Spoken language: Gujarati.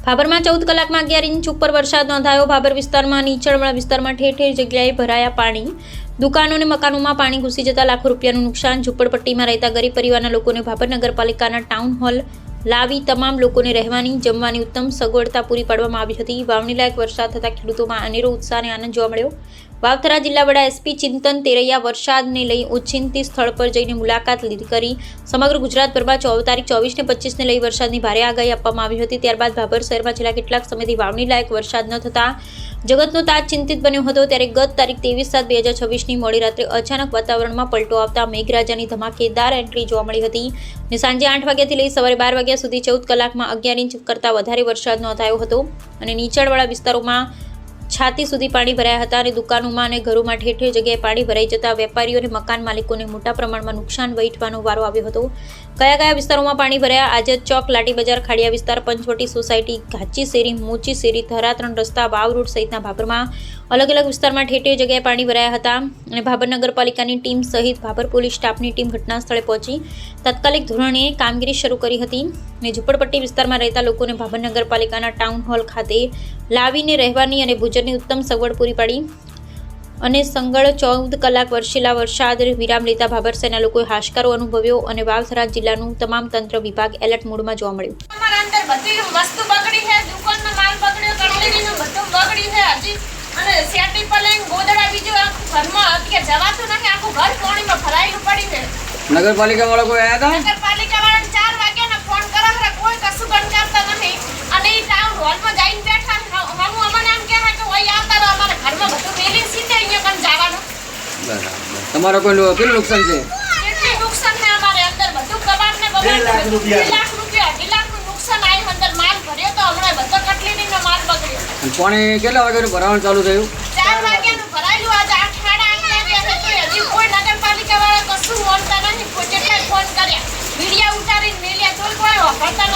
ભાભરમાં 14 કલાકમાં 11 ઇંચ ઉપર વરસાદ નોંધાયો। ભાભર વિસ્તારમાં નીચાણવાળા વિસ્તારમાં ઠેર ઠેર જગ્યાએ ભરાયા પાણી। દુકાનો અને મકાનોમાં પાણી ઘૂસી જતા લાખો રૂપિયાનું નુકસાન। ઝૂંપડપટ્ટીમાં રહેતા ગરીબ પરિવારના લોકોને ભાભર નગરપાલિકાના ટાઉન હોલ લાવી તમામ લોકોને રહેવાની જમવાની ઉત્તમ સગવડતા પૂરી પાડવામાં આવી હતી। વાવણીલાયક વરસાદ થતાં ખેડૂતોમાં અનેરો ઉત્સાહ અને આનંદ જોવા મળ્યો। વાવથરા જિલ્લા વડા એસપી ચિંતન તેરૈયા વરસાદને લઈ ઓચિંતી સ્થળ પર જઈને મુલાકાત કરી સમગ્ર ગુજરાતભરમાં તારીખ 24 ને 25 ને લઈ વરસાદની ભારે આગાહી આપવામાં આવી હતી। ત્યારબાદ ભાભર શહેરમાં છેલ્લા કેટલાક સમયથી વાવણીલાયક વરસાદ ન થતા જગતનો તાજ ચિંતિત બન્યો હતો। ત્યારે ગત તારીખ 23/7/2026ની મોડી રાત્રે અચાનક વાતાવરણમાં પલટો આવતા મેઘરાજાની ધમાકેદાર એન્ટ્રી જોવા મળી હતી અને સાંજે 8 વાગ્યાથી લઈ સવારે 12 વાગ્યા સુધી 14 કલાકમાં 11 ઇંચ કરતાં વધારે વરસાદ નોંધાયો હતો અને નીચાણવાળા વિસ્તારોમાં છાતી સુધી પાણી ભરાયા હતા અને દુકાનોમાં અને ઘરોમાં ઠેર ઠેર જગ્યાએ પાણી ભરાઈ જતા વેપારીઓ અને મકાન માલિકોને મોટા પ્રમાણમાં નુકસાન વેઠવાનો વારો આવ્યો હતો। કયા કયા વિસ્તારોમાં પાણી ભરાયા? આઝાદ ચોક, લાઠી બજાર, ખાડિયા વિસ્તાર, પંચવટી સોસાયટી, ઘાચી શેરી, મોચી શેરી, ધરા 3 રસ્તા, વાવ રોડ સહિતના ભાભરમાં અલગ અલગ વિસ્તારમાં ઠેર ઠેર જગ્યાએ પાણી ભરાયા હતા અને ભાભર નગરપાલિકાની ટીમ સહિત ભાભર પોલીસ સ્ટાફની ટીમ ઘટના સ્થળે પહોંચી તાત્કાલિક ધોરણે કામગીરી શરૂ કરી હતી અને ઝૂંપડપટ્ટી વિસ્તારમાં રહેતા લોકોને ભાભર નગરપાલિકાના ટાઉન હોલ ખાતે લાવીને રહેવાની અને ભોજનની ઉત્તમ સગવડ પૂરી પાડી અને સંગળ 14 કલાક વરસેલા વરસાદ વિરામ લેતા ભાભર શહેરના લોકોએ હાશકારો અનુભવ્યો અને વાવથરા જિલ્લાનું તમામ તંત્ર વિભાગ એલર્ટ મોડમાં જોવા મળ્યું। અમારા અંદર બધી વસ્તુ બગડી છે, દુકાનનો માલ બગડ્યો, કટલેરીનું બધું બગડ્યું છે હજી અને સેટી પલંગ ગોદડા બીજું આખું ઘરમાં અત્યારે જવાતું નથી, આખું ઘર પાણીમાં ભરાયેલું પડી છે। નગરપાલિકા વાળા કોઈ આવ્યા હતા? નગરપાલિકા વાળાને 4 વાગ્યાના ફોન કર્યા છે, કોઈ કશું બંધ કરતા નથી અને એ ટાઉન હોલમાં જઈને બેઠા હમું અમને એમ કહે કે ઓય આવતા રહો, અમારા ઘરમાં બધું મેલી સીધે અહીંયા કન જવાનું। બરાબર, તમારો કોઈ કેટલું નુકસાન છે? કેટલું નુકસાન છે અમારે અંદર બધું કબાટ ને બબાટ 2 લાખ રૂપિયા 2 લાખનું નુકસાન આવ્યું। અંદર માલ ભર્યો તો હમણાં બધો કટલેરીનો માલ બગડ્યો। પાણી કેટલા વાગ્યાનું ભરાવાનું ચાલુ થયું? 4 વાગ્યાનું ભરાયેલું, આજે 8 સાડા 8 વાગ્યા છે, હજી કોઈ નગરપાલિકા વાળા કશું બોલતા નથી। કોઈ કેટલાય ફોન કર્યા, મીડિયા ઉતારીને મેલ્યા, તો કોઈ વાપરતા